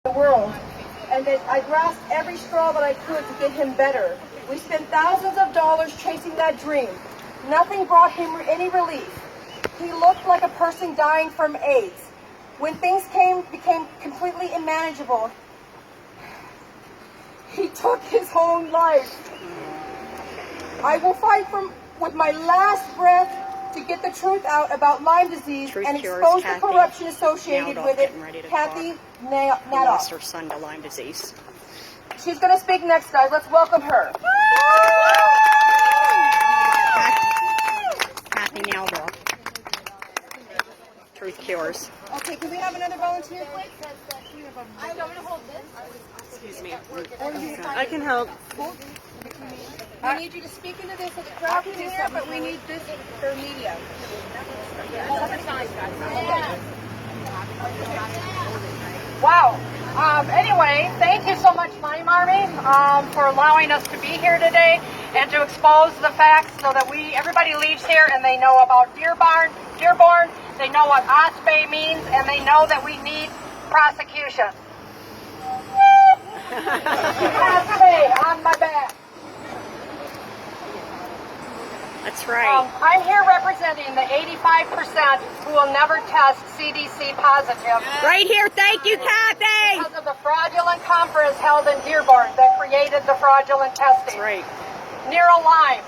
the world, and that I grasped every straw that I could to get him better. We spent thousands of dollars chasing that dream. Nothing brought him any relief. He looked like a person dying from AIDS. When things became completely unmanageable, he took his own life. I will fight with my last breath to get the truth out about Lyme disease and expose the corruption associated with it. Kathy Naldolf lost her son to Lyme disease. She's going to speak next, guys. Let's welcome her. Kathy Naldolf. Truth cures. Okay, can we have another volunteer, please? I'm going to hold this. Excuse me. I can help. I need you to speak into this so the crowd can hear, but we need this for media. Wow. Anyway, thank you so much, Lyme Army, for allowing us to be here today and to expose the facts so that everybody leaves here and they know about Dearborn, they know what OspA means, and they know that we need prosecution. OspA on my back. That's right. I'm here representing the 85% who will never test CDC positive. Right here. Thank you, Kathy. Because of the fraudulent conference held in Dearborn that created the fraudulent testing. That's right. Lyme.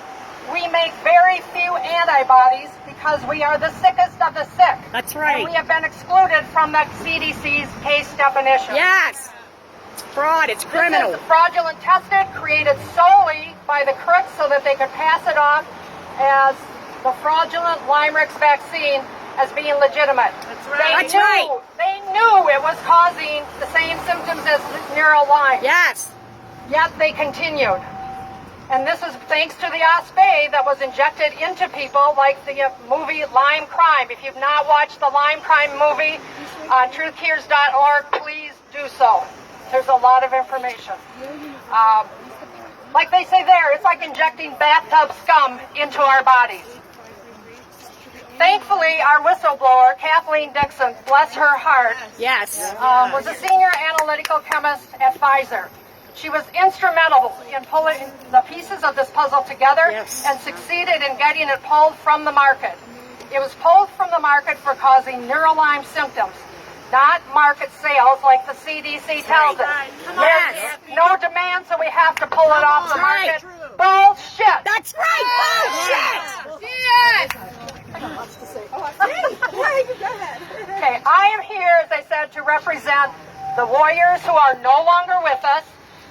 We make very few antibodies because we are the sickest of the sick. That's right. And we have been excluded from the CDC's case definition. Yes. It's fraud. It's criminal. This is fraudulent tested, created solely by the crooks so that they could pass it off as the fraudulent LYMErix vaccine as being legitimate. That's right. They knew it was causing the same symptoms as Lyme. Yes. Yet they continued. And this is thanks to the OspA that was injected into people like the movie Lyme Crime. If you've not watched the Lyme Crime movie on truthcures.org, please do so. There's a lot of information. Like they say there, it's like injecting bathtub scum into our bodies. Thankfully, our whistleblower, Kathleen Dixon, bless her heart, Yes. was a senior analytical chemist at Pfizer. She was instrumental in pulling the pieces of this puzzle together and succeeded in getting it pulled from the market. It was pulled from the market for causing Lyme symptoms, not market sales like the CDC tells us. Yes. No demand, so we have to pull it off the market. Bullshit. That's right. Bullshit. Okay, I am here, as I said, to represent the warriors who are no longer with us,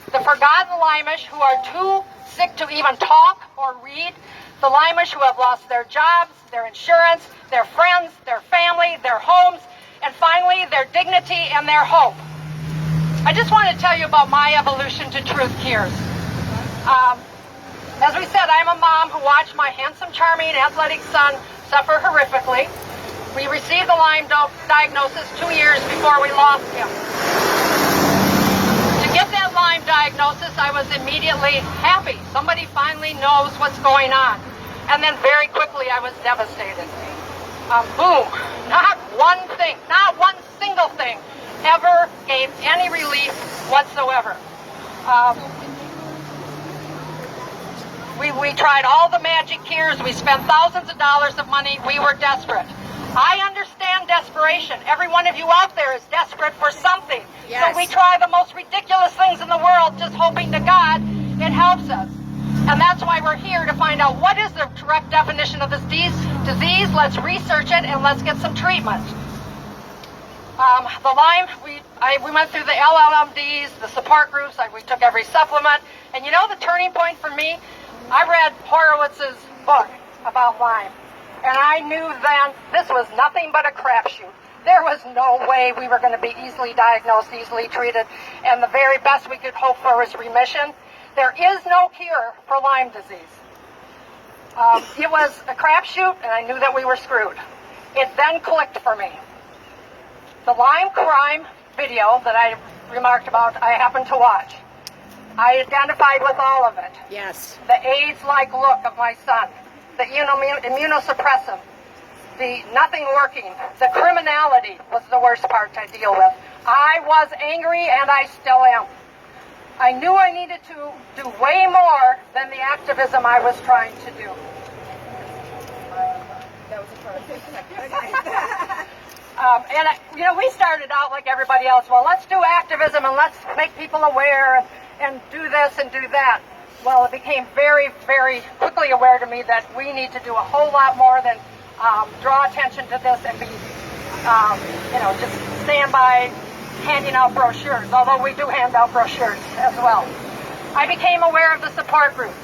the forgotten Lymish who are too sick to even talk or read, the Lymish who have lost their jobs, their insurance, their friends, their family, their homes, and finally their dignity and their hope. I just want to tell you about my evolution to Truth Cures. As we said, I'm a mom who watched my handsome, charming, athletic son suffer horrifically. We received the Lyme diagnosis 2 years before we lost him. To get that Lyme diagnosis, I was immediately happy. Somebody finally knows what's going on. And then very quickly, I was devastated. Boom. Not one thing, not one single thing ever gave any relief whatsoever. We tried all the magic cures. We spent thousands of dollars of money. We were desperate. I understand desperation. Every one of you out there is desperate for something. Yes. So we try the most ridiculous things in the world just hoping to God it helps us. And that's why we're here to find out what is the correct definition of this disease. Let's research it and let's get some treatment. The Lyme, we went through the LLMDs, the support groups, we took every supplement. And you know the turning point for me? I read Horowitz's book about Lyme. And I knew then this was nothing but a crapshoot. There was no way we were going to be easily diagnosed, easily treated. And the very best we could hope for was remission. There is no cure for Lyme disease. It was a crapshoot, and I knew that we were screwed. It then clicked for me. The Lyme crime video that I remarked about, I happened to watch. I identified with all of it. Yes. The AIDS-like look of my son, the immunosuppressive, the nothing working, the criminality was the worst part to deal with. I was angry, and I still am. I knew I needed to do way more than the activism I was trying to do. We started out like everybody else. Well, let's do activism and let's make people aware and do this and do that. Well, it became very, very quickly aware to me that we need to do a whole lot more than draw attention to this and be, just stand by handing out brochures, although we do hand out brochures as well. I became aware of the support groups,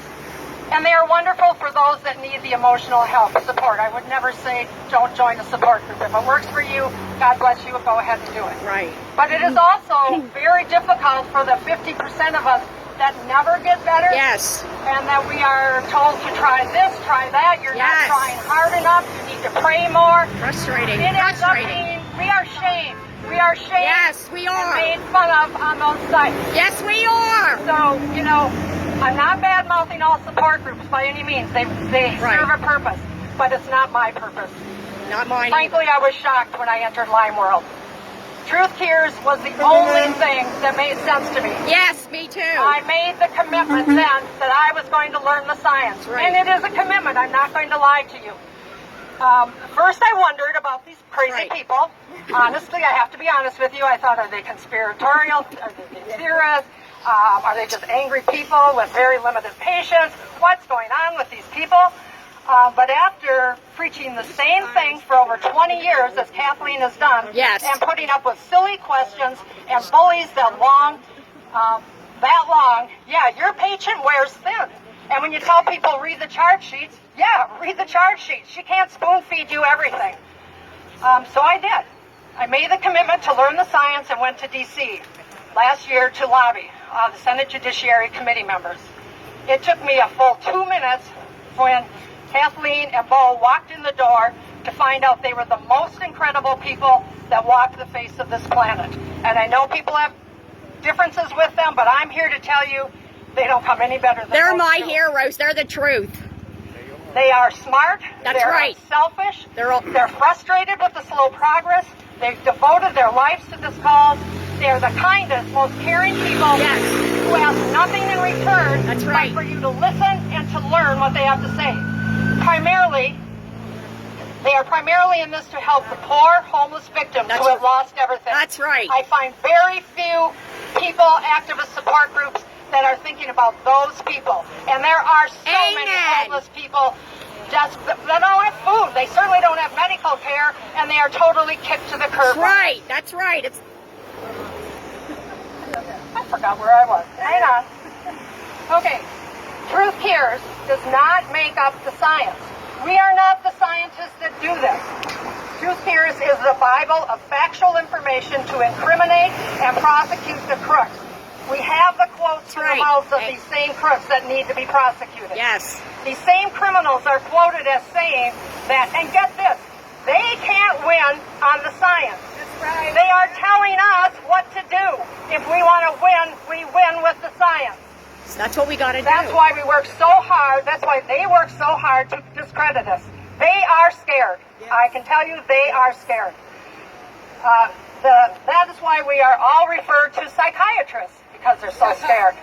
and they are wonderful for those that need the emotional help, support. I would never say don't join a support group. If it works for you, God bless you, go ahead and do it. Right. But it is also very difficult for the 50% of us that never get better. Yes. And that we are told to try this, try that. You're not trying hard enough. You need to pray more. Frustrating. It ends up being, we are shamed. We are shamed. Yes, we are. And made fun of on those sites. Yes, we are. So, I'm not bad-mouthing all support groups by any means. They serve a purpose, but it's not my purpose. Not mine. Frankly, I was shocked when I entered Lyme World. Truth Cures was the only thing that made sense to me. Yes, me too. I made the commitment then that I was going to learn the science. Right. And it is a commitment. I'm not going to lie to you. First, I wondered about these crazy people. Honestly, I have to be honest with you. I thought, are they conspiratorial? Are they theorists? Are they just angry people with very limited patience? What's going on with these people? But after preaching the same thing for over 20 years, as Kathleen has done, and putting up with silly questions and bullies that long, your patient wears thin. And when you tell people read the chart sheets, read the chart sheets. She can't spoon feed you everything. So I did. I made the commitment to learn the science and went to D.C. last year to lobby the Senate Judiciary Committee members. It took me a full 2 minutes when Kathleen and Bo walked in the door to find out they were the most incredible people that walked the face of this planet. And I know people have differences with them, but I'm here to tell you they don't come any better than They're my two. heroes. They're the truth. They are smart. That's they're right. Selfish. They're frustrated with the slow progress. They've devoted their lives to this cause. They're the kindest, most caring people who ask nothing in return That's right. but for you to listen and to learn what they have to say. They are primarily in this to help the poor, homeless victims who have lost everything. That's right. I find very few people, activist support groups, that are thinking about those people. And there are so many homeless people that don't have food. They certainly don't have medical care, and they are totally kicked to the curb. That's right. I forgot where I was. Hang on. Okay. Truth Cures does not make up the science. We are not the scientists that do this. Truth Cures is the Bible of factual information to incriminate and prosecute the crooks. We have the quotes from the mouths of these same crooks that need to be prosecuted. Yes. These same criminals are quoted as saying that, and get this, they can't win on the science. That's right. They are telling us what to do. If we want to win, we win with the science. That's what we got to do. That's why we work so hard. That's why they work so hard to discredit us. They are scared. Yes. I can tell you they are scared. That is why we are all referred to psychiatrists, because they're so scared.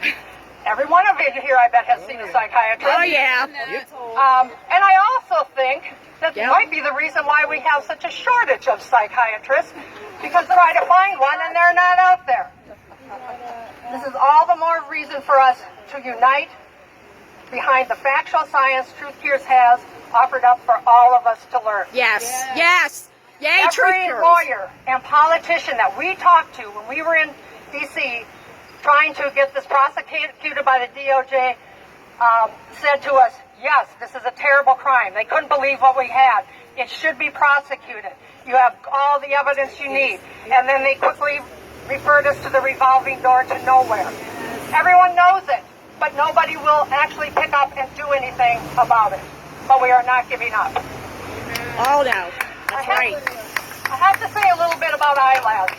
Every one of you here, I bet, has seen a psychiatrist. Oh, yeah. And I also think that might be the reason why we have such a shortage of psychiatrists, because they try to find one and they're not out there. This is all the more reason for us to unite behind the factual science Truth Cures has offered up for all of us to learn. Yes. Yay, Every lawyer and politician that we talked to when we were in D.C. trying to get this prosecuted by the DOJ said to us, yes, this is a terrible crime. They couldn't believe what we had. It should be prosecuted. You have all the evidence you need. And then they quickly referred us to the revolving door to nowhere. Everyone knows it, but nobody will actually pick up and do anything about it. But we are not giving up. Oh, no. That's right. I have to say a little bit about eyelads.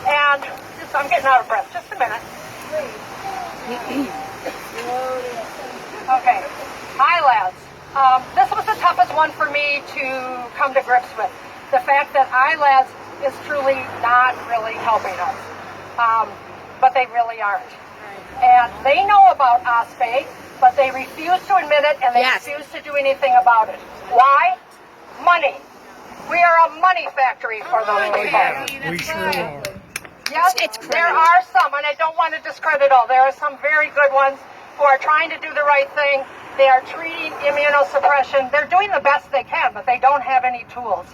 And I'm getting out of breath. Just a minute. Okay. Eyelads. This was the toughest one for me to come to grips with. The fact that ILADS is truly not really helping us. But they really aren't. And they know about OspA, but they refuse to admit it, and they refuse to do anything about it. Why? Money. We are a money factory for those people. We sure are. Yes, there are some, and I don't want to discredit all. There are some very good ones who are trying to do the right thing. They are treating immunosuppression. They're doing the best they can, but they don't have any tools.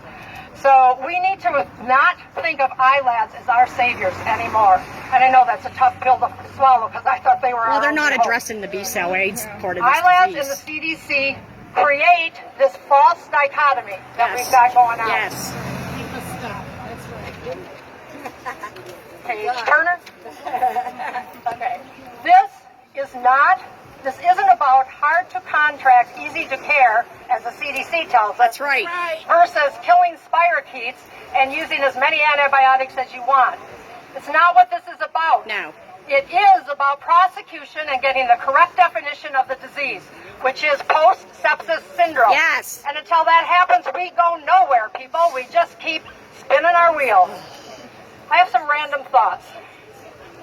So we need to not think of ILADS as our saviors anymore. And I know that's a tough pill to swallow because I thought they were Well, our they're only not hope. addressing the B-cell AIDS part of this ILADS disease. and the CDC create this false dichotomy that we've got going on. Yes. Page Turner. Okay. This isn't about hard to contract, easy to care, as the CDC tells us. That's right. Versus killing spirochetes and using as many antibiotics as you want. It's not what this is about. No. It is about prosecution and getting the correct definition of the disease, which is post-sepsis syndrome. Yes. And until that happens, we go nowhere, people. We just keep spinning our wheels. I have some random thoughts.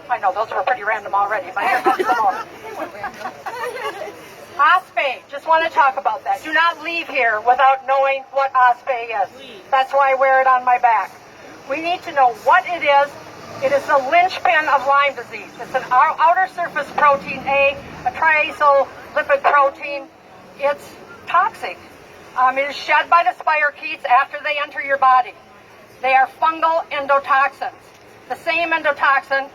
I know those were pretty random already, but here comes some more. OspA, just want to talk about that. Do not leave here without knowing what OspA is. That's why I wear it on my back. We need to know what it is. It is the linchpin of Lyme disease. It's an outer surface protein A, a triacyl lipid protein. It's toxic. It is shed by the spirochetes after they enter your body. They are fungal endotoxins. The same endotoxin,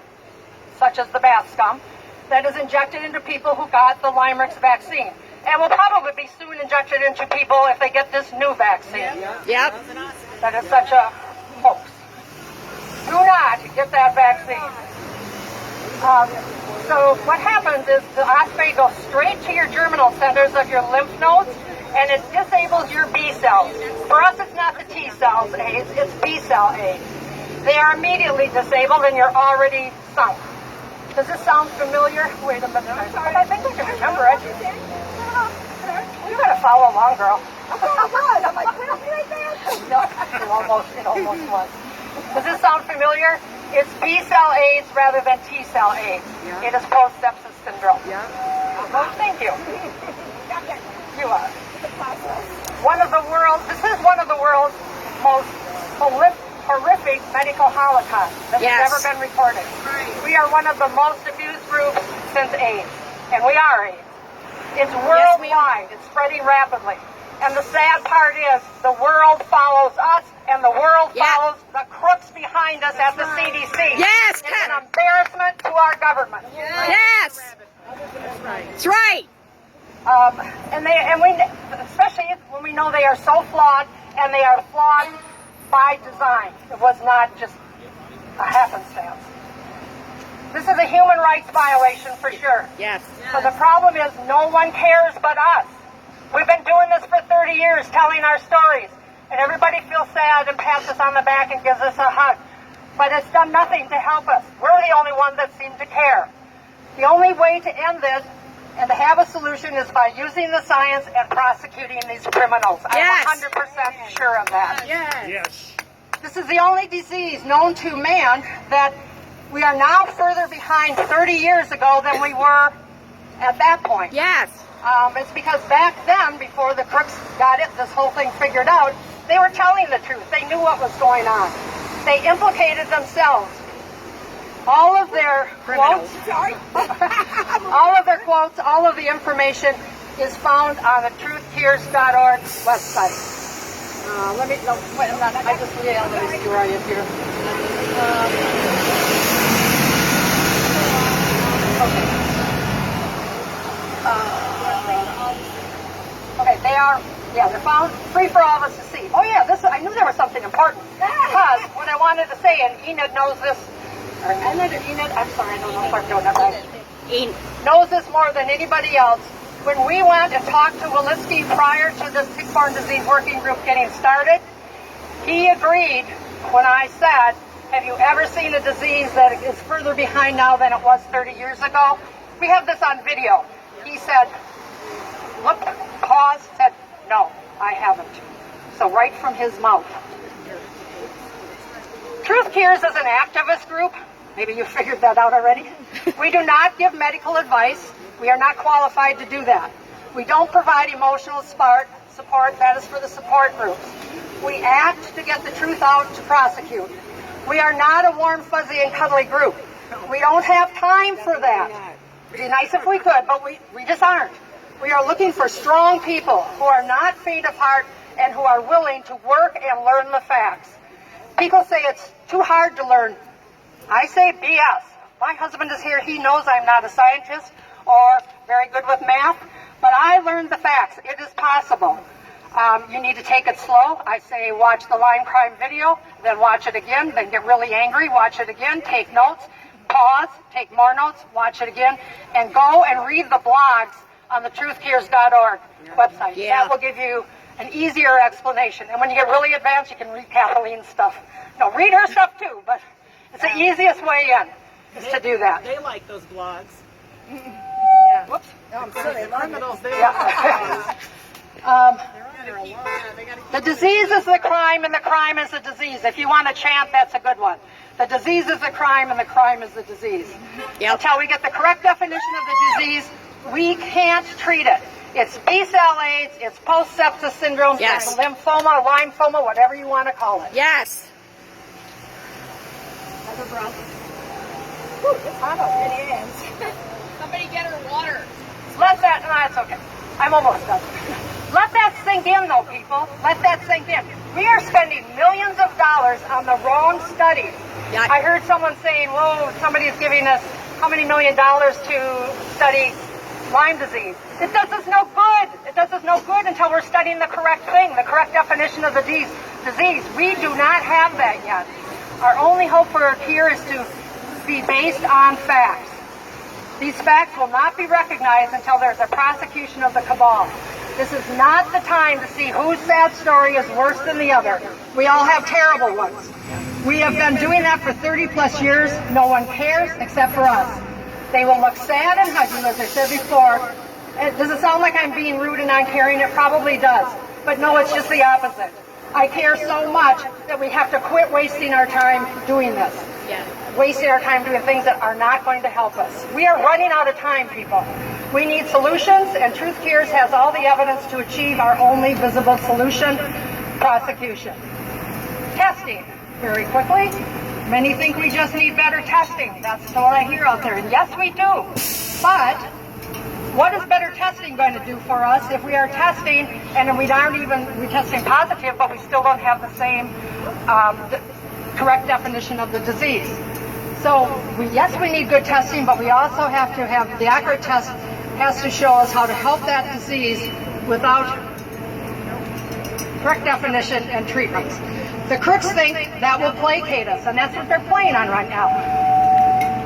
such as the bath scum, that is injected into people who got the LYMErix vaccine. And will probably be soon injected into people if they get this new vaccine. Yep. That is such a hoax. Do not get that vaccine. So what happens is the OspA goes straight to your germinal centers of your lymph nodes, and it disables your B cells. For us, it's not the T cells AIDS, it's B cell AIDS. They are immediately disabled, and you're already sunk. Does this sound familiar? Wait a minute. I think I can remember it. You gotta follow along, girl. I'm like, right there. No, it almost was. Does this sound familiar? It's B cell AIDS rather than T cell AIDS. It is post-sepsis syndrome. Well, thank you. You are. This is one of the world's most horrific medical holocausts that has ever been recorded. We are one of the most abused groups since AIDS, and we are AIDS. It's worldwide. It's spreading rapidly. And the sad part is the world follows us, and the world follows the crooks behind us at the CDC. Yes, it's an embarrassment to our government. Yes. That's right. And we, especially when we know they are so flawed, and they are flawed by design. It was not just a happenstance. This is a human rights violation for sure. Yes. But the problem is no one cares but us. We've been doing this for 30 years, telling our stories, and everybody feels sad and pats us on the back and gives us a hug. But it's done nothing to help us. We're the only ones that seem to care. The only way to end this and to have a solution is by using the science and prosecuting these criminals. Yes. I'm 100% sure of that. Yes. This is the only disease known to man that we are now further behind 30 years ago than we were at that point. Yes. It's because back then, before the crooks got this whole thing figured out, they were telling the truth. They knew what was going on. They implicated themselves. All of their quotes, all of their quotes, all of the information is found on the truthhears.org website. Wait a minute. I just let me see where I am here. Okay, they're found free for all of us to see. Oh yeah, I knew there was something important. Because what I wanted to say, and Enid knows this, I'm sorry, I don't know if I'm doing that right. Knows this more than anybody else. When we went and talked to Walensky prior to this tick-borne disease working group getting started, he agreed when I said, have you ever seen a disease that is further behind now than it was 30 years ago? We have this on video. He said, look Pause, said, no, I haven't. So right from his mouth. Truth Cares is an activist group. Maybe you figured that out already. We do not give medical advice. We are not qualified to do that. We don't provide emotional support. That is for the support groups. We act to get the truth out to prosecute. We are not a warm, fuzzy, and cuddly group. We don't have time for that. It'd be nice if we could, but we just aren't. We are looking for strong people who are not faint of heart and who are willing to work and learn the facts. People say it's too hard to learn. I say BS. My husband is here. He knows I'm not a scientist or very good with math, but I learned the facts. It is possible. You need to take it slow. I say watch the Lyme crime video, then watch it again, then get really angry, watch it again, take notes, pause, take more notes, watch it again, and go and read the blogs on the truthcares.org website. Yeah. That will give you an easier explanation. And when you get really advanced, you can read Kathleen's stuff. No, read her stuff too, but it's the easiest way in, is to do that. They like those blogs. Whoops. No, I'm sorry. Criminals, they The disease is the crime, and the crime is the disease. If you want to chant, that's a good one. The disease is the crime, and the crime is the disease. Yep. Until we get the correct definition of the disease, we can't treat it. It's B-cell AIDS, it's post-sepsis syndrome, Yes. it's lymphoma, lymphoma, whatever you want to call it. Yes. It's hot out here. It is. Somebody get her water. Let that, no, it's okay. I'm almost done. Let that sink in, though, people. Let that sink in. We are spending millions of dollars on the wrong studies. Yeah. I heard someone saying, whoa, somebody's giving us how many $1 million to study Lyme disease. It does us no good. It does us no good until we're studying the correct thing, the correct definition of the disease. We do not have that yet. Our only hope for a cure is to be based on facts. These facts will not be recognized until there's a prosecution of the cabal. This is not the time to see whose sad story is worse than the other. We all have terrible ones. We have been doing that for 30 plus years. No one cares except for us. They will look sad and hug you, as I said before. Does it sound like I'm being rude and uncaring? It probably does. But no, it's just the opposite. I care so much that we have to quit wasting our time doing this. Wasting our time doing things that are not going to help us. We are running out of time, people. We need solutions, and Truth Cares has all the evidence to achieve our only visible solution, prosecution. Testing, very quickly. Many think we just need better testing. That's what I hear out there, and yes, we do. But what is better testing going to do for us if we are testing and we're testing positive, but we still don't have the same correct definition of the disease? So, yes, we need good testing, but we also have to have the accurate test has to show us how to help that disease without correct definition and treatments. The crooks think that will placate us, and that's what they're playing on right now.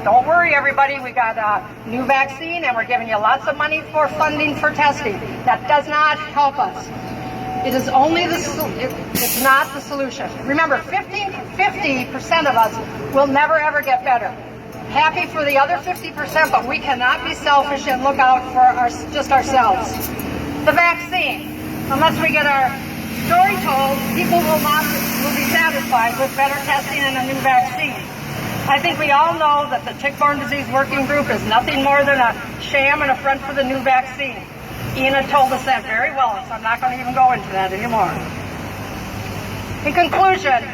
Don't worry, everybody. We got a new vaccine, and we're giving you lots of money for funding for testing. That does not help us. It is only it's not the solution. Remember, 50% of us will never ever get better. Happy for the other 50%, but we cannot be selfish and look out for just ourselves. The vaccine, unless we get our story told, people will be satisfied with better testing and a new vaccine. I think we all know that the Tick-Borne Disease Working Group is nothing more than a sham and a front for the new vaccine. Ian had told us that very well, so I'm not going to even go into that anymore. In conclusion,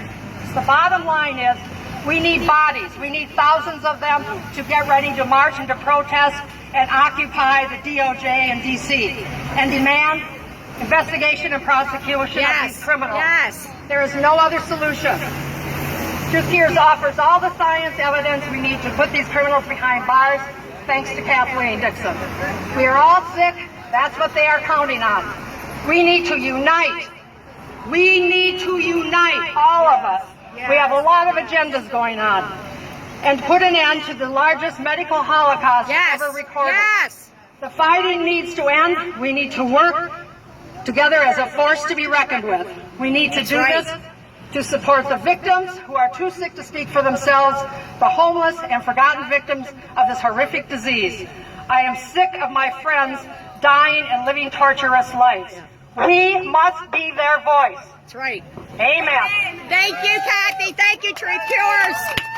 the bottom line is we need bodies. We need thousands of them to get ready to march and to protest and occupy the DOJ and DC and demand investigation and prosecution of these criminals. Yes. There is no other solution. Truth Cares offers all the science evidence we need to put these criminals behind bars, thanks to Kathleen Dixon. We are all sick. That's what they are counting on. We need to unite. We need to unite, all of us. Yes. We have a lot of agendas going on. And put an end to the largest medical holocaust ever recorded. Yes. The fighting needs to end. We need to work together as a force to be reckoned with. We need to do this to support the victims who are too sick to speak for themselves, the homeless and forgotten victims of this horrific disease. I am sick of my friends dying and living torturous lives. We must be their voice. That's right. Amen. Thank you, Kathy. Thank you, Truth Cures.